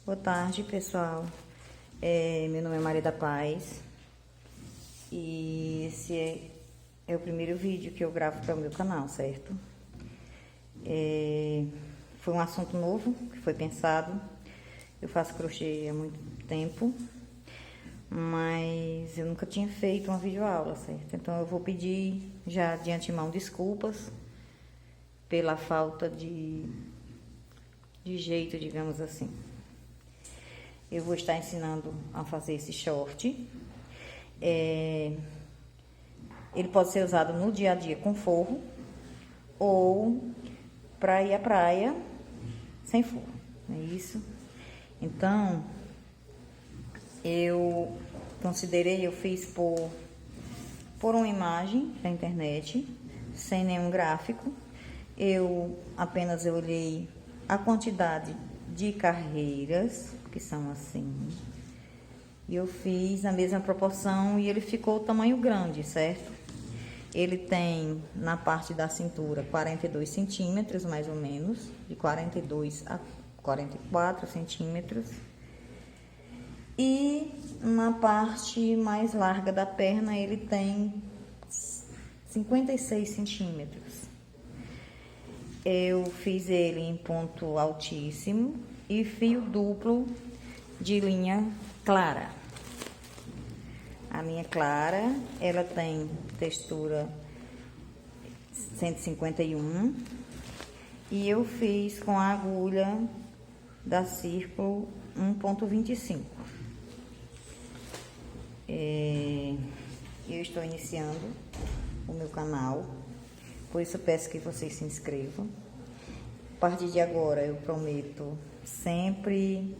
Boa tarde, pessoal. Meu nome é Maria da Paz e esse é o primeiro vídeo que eu gravo para o meu canal, certo? Foi um assunto novo que foi pensado. Eu faço crochê há muito tempo, mas eu nunca tinha feito uma videoaula, certo? Então eu vou pedir já de antemão desculpas pela falta de jeito, digamos assim. Eu vou estar ensinando a fazer esse short. Ele pode ser usado no dia a dia com forro ou para ir à praia sem forro, não é isso? Então, eu fiz por uma imagem da internet, sem nenhum gráfico. Eu apenas olhei a quantidade de carreiras, que são assim, e eu fiz a mesma proporção e ele ficou o tamanho grande, certo? Ele tem na parte da cintura 42 centímetros, mais ou menos, de 42 a 44 centímetros. E na parte mais larga da perna ele tem 56 centímetros. Eu fiz ele em ponto altíssimo e fio duplo de linha clara. A linha clara, ela tem textura 151 e eu fiz com a agulha da Círculo 1.25. Eu estou iniciando o meu canal, por isso eu peço que vocês se inscrevam. A partir de agora eu prometo sempre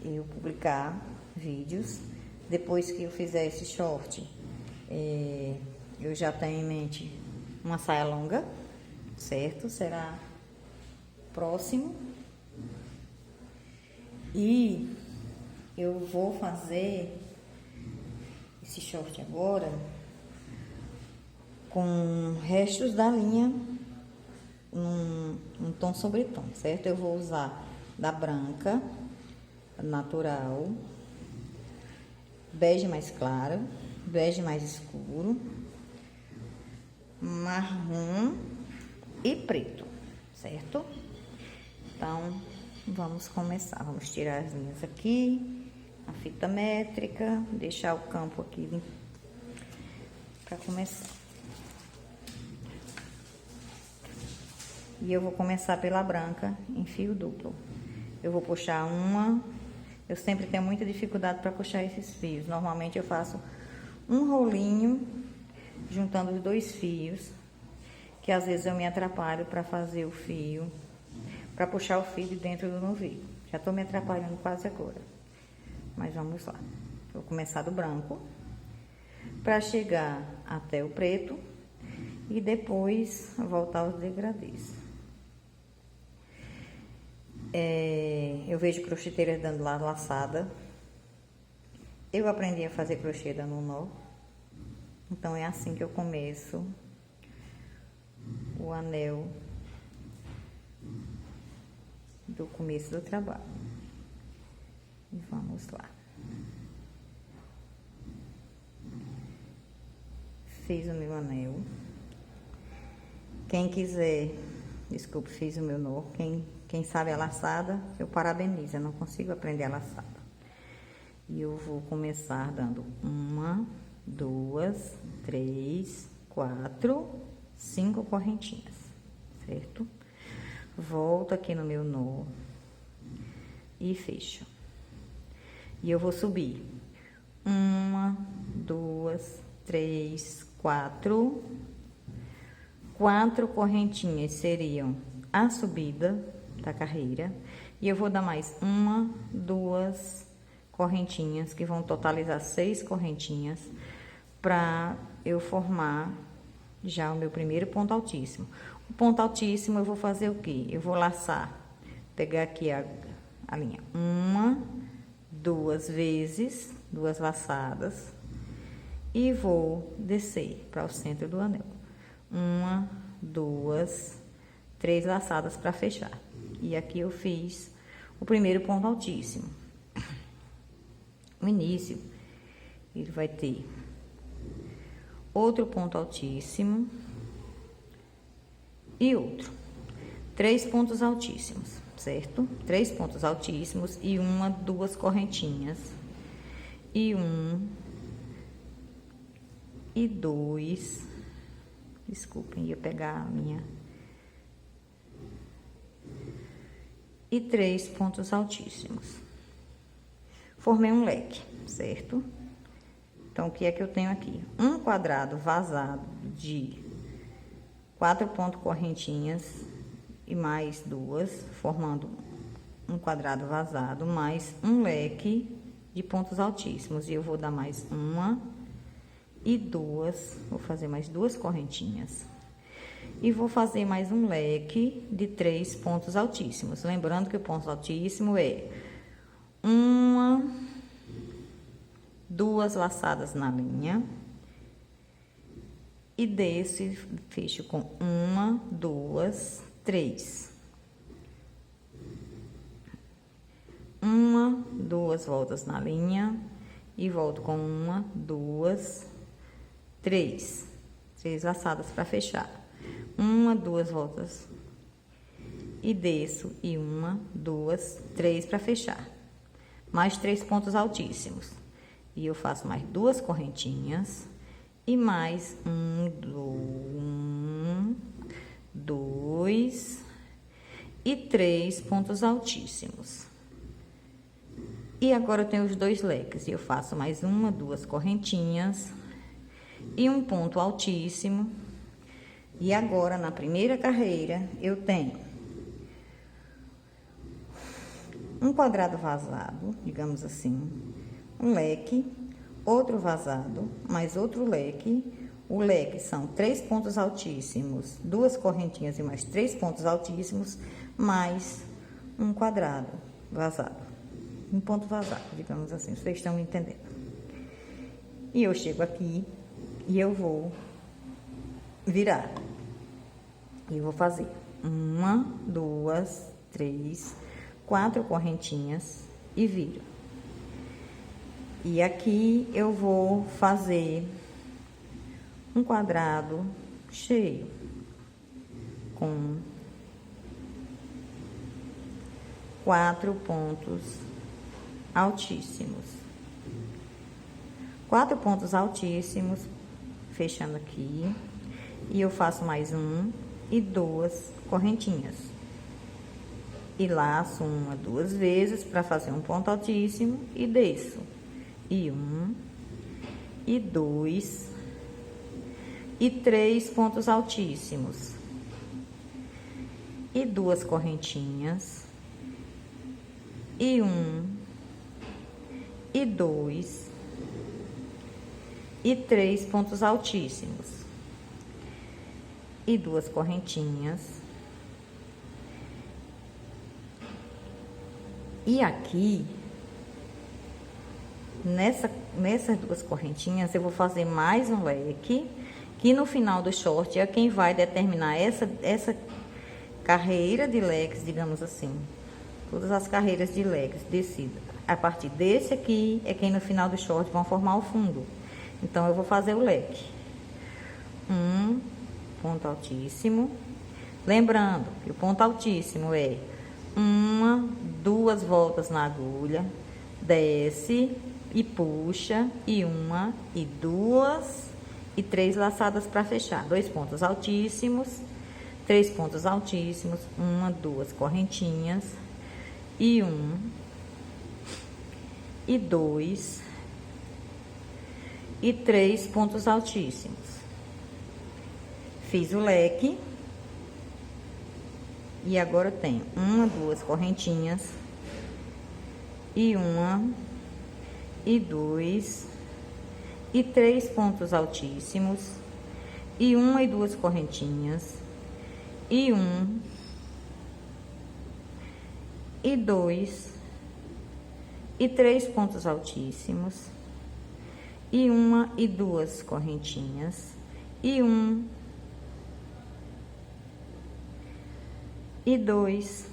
eu publicar vídeos. Depois que eu fizer esse short, eu já tenho em mente uma saia longa, certo? Será próximo. E eu vou fazer esse short agora com restos da linha um tom sobre tom, certo? Eu vou usar da branca natural, bege mais claro, bege mais escuro, marrom e preto, certo? Então, vamos começar. Vamos tirar as linhas aqui, a fita métrica, deixar o campo aqui para começar. E eu vou começar pela branca em fio duplo. Eu vou puxar eu sempre tenho muita dificuldade para puxar esses fios. Normalmente eu faço um rolinho juntando os dois fios, que às vezes eu me atrapalho para fazer o fio, para puxar o fio de dentro do novelo. Já estou me atrapalhando quase agora, mas vamos lá. Vou começar do branco para chegar até o preto e depois voltar aos degradês. Eu vejo crocheteiras dando laçada. Eu aprendi a fazer crochê dando um nó. Então é assim que eu começo o anel do começo do trabalho. E vamos lá. Fiz o meu anel. Quem quiser, desculpe, fiz o meu nó. Quem sabe a laçada, eu parabenizo. Eu não consigo aprender a laçada. E eu vou começar dando 1, 2, 3, 4, 5 correntinhas, certo? Volto aqui no meu nó e fecho. E eu vou subir 1, 2, 3, 4. 4 correntinhas seriam a subida da carreira. E eu vou dar mais 1, 2 correntinhas, que vão totalizar 6 correntinhas, para eu formar já o meu primeiro ponto altíssimo. O ponto altíssimo eu vou fazer o quê? Eu vou laçar, pegar aqui a linha 1, 2 vezes, 2 laçadas, e vou descer para o centro do anel. 1, 2, 3 laçadas para fechar. E aqui eu fiz o primeiro ponto altíssimo. O início, ele vai ter outro ponto altíssimo e outro. 3 pontos altíssimos, certo? 3 pontos altíssimos e duas correntinhas. E 1 e 2. Desculpem, ia pegar a minha. E 3 pontos altíssimos. Formei um leque, certo? Então, o que é que eu tenho aqui? Um quadrado vazado de 4 pontos correntinhas e mais duas, formando um quadrado vazado, mais um leque de pontos altíssimos. E eu vou dar mais uma e duas, vou fazer mais duas correntinhas. E vou fazer mais um leque de 3 pontos altíssimos. Lembrando que o ponto altíssimo é duas laçadas na linha. E desse, fecho com 1, 2, 3. 1, 2 voltas na linha. E volto com 1, 2, 3. 3 laçadas para fechar. 1, 2 voltas. E desço. E 1, 2, 3 para fechar. Mais 3 pontos altíssimos. E eu faço mais duas correntinhas. E mais 2 e 3 pontos altíssimos. E agora eu tenho os dois leques. E eu faço mais duas correntinhas e um ponto altíssimo. E agora, na primeira carreira, eu tenho um quadrado vazado, digamos assim, um leque, outro vazado, mais outro leque. O leque são 3 pontos altíssimos, duas correntinhas e mais 3 pontos altíssimos, mais um quadrado vazado, um ponto vazado, digamos assim, vocês estão entendendo. E eu chego aqui e eu vou virar. E vou fazer 1, 2, 3, 4 correntinhas e viro. E aqui eu vou fazer um quadrado cheio com 4 pontos altíssimos. 4 pontos altíssimos, fechando aqui. E eu faço mais e duas correntinhas. E laço 1, 2 vezes para fazer um ponto altíssimo e desço. E 1, e 2, e 3 pontos altíssimos. E duas correntinhas. E 1, e 2, e 3 pontos altíssimos. E duas correntinhas. E aqui, nessas duas correntinhas, eu vou fazer mais um leque, que no final do short é quem vai determinar essa carreira de leques, digamos assim. Todas as carreiras de leques descida. A partir desse aqui, é quem no final do short vão formar o fundo. Então, eu vou fazer o leque. Ponto altíssimo. Lembrando que o ponto altíssimo é 2 voltas na agulha, desce e puxa, e 1, e 2, e 3 laçadas para fechar. 2 pontos altíssimos, 3 pontos altíssimos, 1, 2 correntinhas, e 1, e 2, e 3 pontos altíssimos. Fiz o leque. E agora eu tenho 1, 2 correntinhas. E 1, e 2, e 3 pontos altíssimos. E 1 e 2 correntinhas. E 1, e 2, e 3 pontos altíssimos. E 1 e 2 correntinhas. E 1, e 2,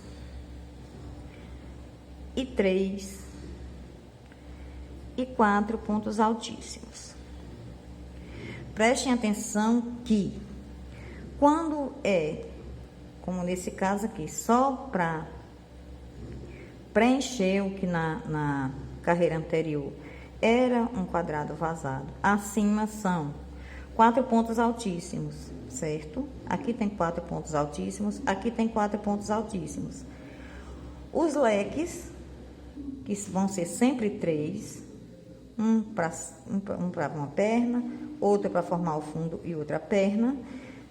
e 3 e 4 pontos altíssimos. Prestem atenção que quando como nesse caso aqui, só para preencher o que na carreira anterior era um quadrado vazado, acima são 4 pontos altíssimos, certo? Aqui tem 4 pontos altíssimos, aqui tem 4 pontos altíssimos. Os leques, que vão ser sempre 3, um para uma perna, outro para formar o fundo e outra perna.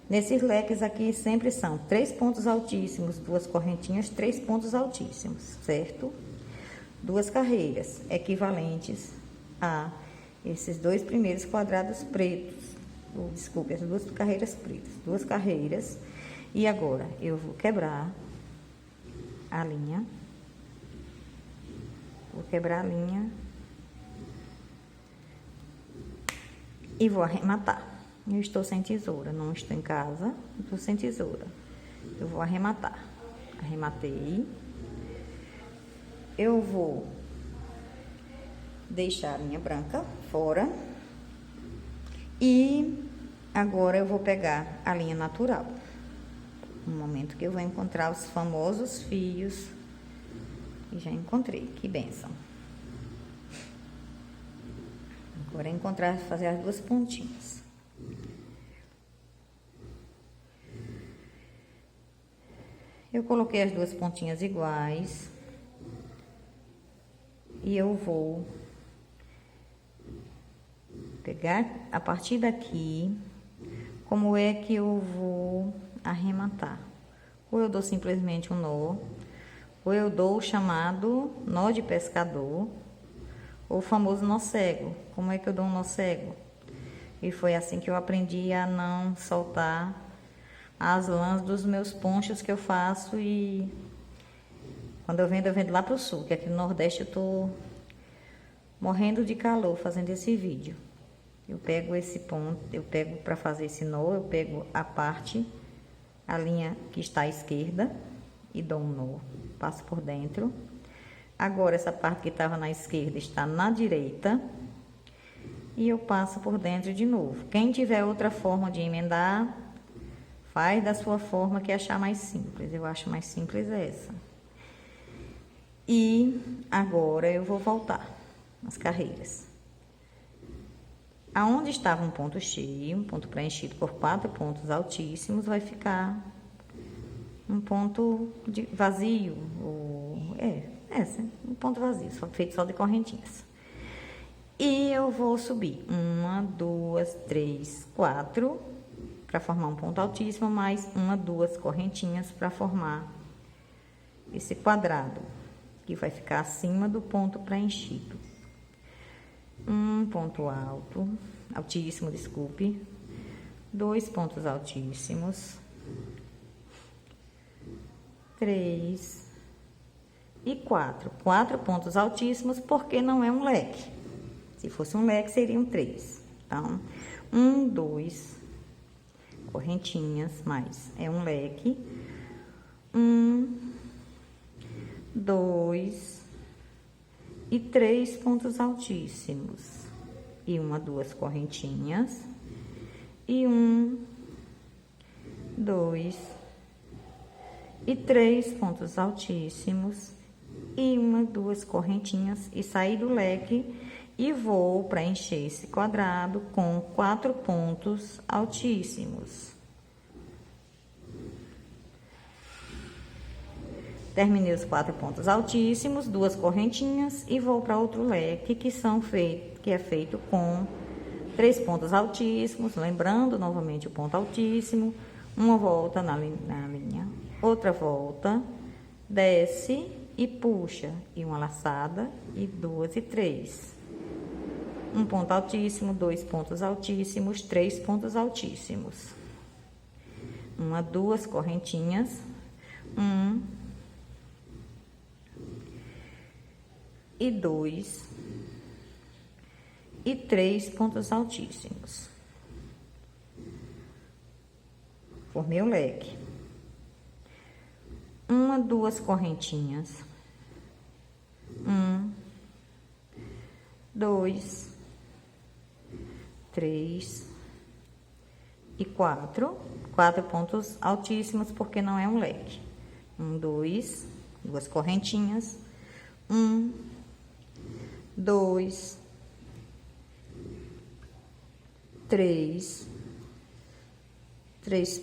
Nesses leques aqui sempre são 3 pontos altíssimos, 2 correntinhas, 3 pontos altíssimos, certo? 2 carreiras equivalentes a esses 2 primeiros quadrados pretos, desculpe, as 2 carreiras pretas, 2 carreiras. E agora eu vou quebrar a linha, e vou arrematar. Eu estou sem tesoura, não estou em casa, estou sem tesoura. Eu vou arrematar. Arrematei. Eu vou deixar a linha branca fora. E agora eu vou pegar a linha natural. No momento que eu vou encontrar os famosos fios. E já encontrei, que bênção. Agora é fazer as 2 pontinhas. Eu coloquei as 2 pontinhas iguais. E eu vou pegar a partir daqui, como é que eu vou arrematar. Ou eu dou simplesmente um nó, ou eu dou o chamado nó de pescador, ou o famoso nó cego. Como é que eu dou um nó cego? E foi assim que eu aprendi a não soltar as lãs dos meus ponchos que eu faço. E quando eu vendo lá pro sul, que aqui no Nordeste eu tô morrendo de calor fazendo esse vídeo. Eu pego esse ponto, eu pego para fazer esse nó, eu pego a linha que está à esquerda e dou um nó, passo por dentro. Agora essa parte que estava na esquerda está na direita e eu passo por dentro de novo. Quem tiver outra forma de emendar, faz da sua forma que achar mais simples. Eu acho mais simples essa. E agora eu vou voltar as carreiras. Aonde estava um ponto cheio, um ponto preenchido por 4 pontos altíssimos, vai ficar um ponto vazio, um ponto vazio, feito só de correntinhas. E eu vou subir 1, 2, 3, 4, para formar um ponto altíssimo, mais 1, 2 correntinhas para formar esse quadrado, que vai ficar acima do ponto preenchido. Um ponto altíssimo, desculpe, 2 pontos altíssimos, 3 e 4. 4 pontos altíssimos, porque não é um leque. Se fosse um leque, seriam 3. Então, 1, 2 correntinhas, mais é um leque. 1, 2 e 3 pontos altíssimos. E 1, 2 correntinhas. E 1, 2 e 3 pontos altíssimos. E 1, 2 correntinhas. E sair do leque e vou preencher esse quadrado com 4 pontos altíssimos. Terminei os 4 pontos altíssimos, 2 correntinhas e vou para outro leque que é feito com 3 pontos altíssimos, lembrando novamente o ponto altíssimo, uma volta na linha, outra volta, desce e puxa, e uma laçada, e 2 e 3. Um ponto altíssimo, 2 pontos altíssimos, 3 pontos altíssimos. 1, 2 correntinhas, 1 e 2 e 3 pontos altíssimos. Formei o leque. 1, 2 correntinhas, 2, 3 e 4. 4 pontos altíssimos, porque não é um leque. 1, 2, duas correntinhas. 1, 2, 3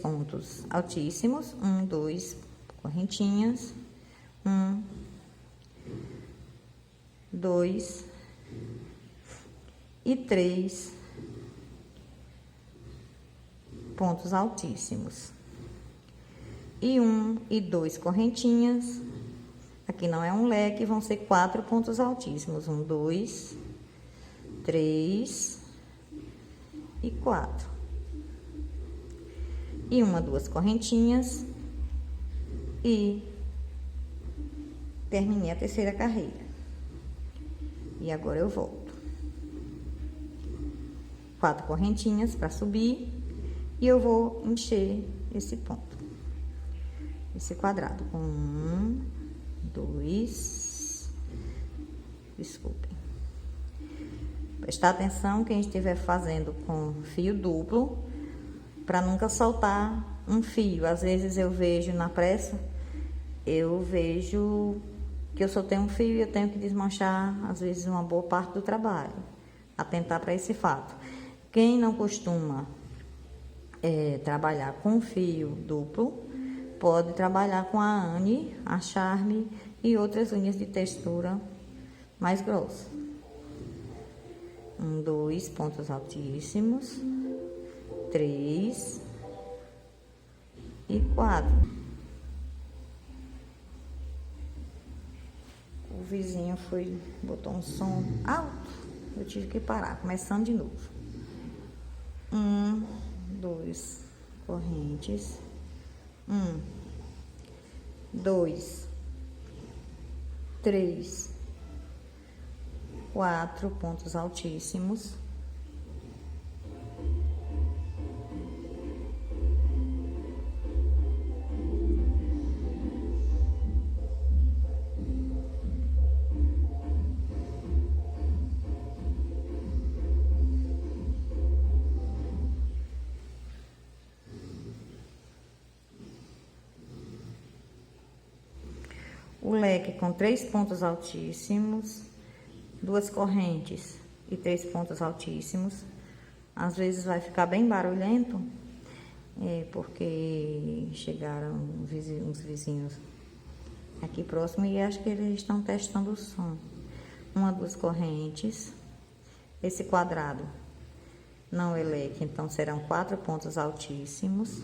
pontos altíssimos. 1, 2 correntinhas. 1, 2 e 3 pontos altíssimos. E 1 e 2 correntinhas. Aqui não é um leque, vão ser 4 pontos altíssimos. 1, 2, 3 e 4. E 1, 2 correntinhas. E terminei a terceira carreira. E agora eu volto. 4 correntinhas para subir. E eu vou encher esse ponto. Esse quadrado com 1, 2, desculpem. Prestar atenção quem estiver fazendo com fio duplo, para nunca soltar um fio. Às vezes eu vejo na pressa, eu vejo que eu soltei um fio e eu tenho que desmanchar, às vezes, uma boa parte do trabalho. Atentar para esse fato. Quem não costuma trabalhar com fio duplo, pode trabalhar com a Anne, a Charme e outras unhas de textura mais grossa. 1, 2 pontos altíssimos, 3 e 4. O vizinho botou um som alto, eu tive que parar, começando de novo. 1, 2 correntes. 1, 2, 3, 4 pontos altíssimos. O leque com 3 pontos altíssimos, 2 correntes e 3 pontos altíssimos. Às vezes vai ficar bem barulhento, porque chegaram uns vizinhos aqui próximo e acho que eles estão testando o som. 1, 2 correntes. Esse quadrado não é leque, então serão 4 pontos altíssimos.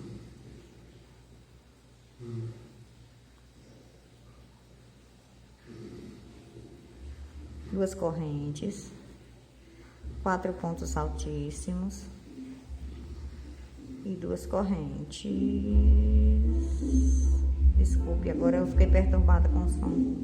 2 correntes, 4 pontos altíssimos e 2 correntes. Desculpe, agora eu fiquei perturbada com o som.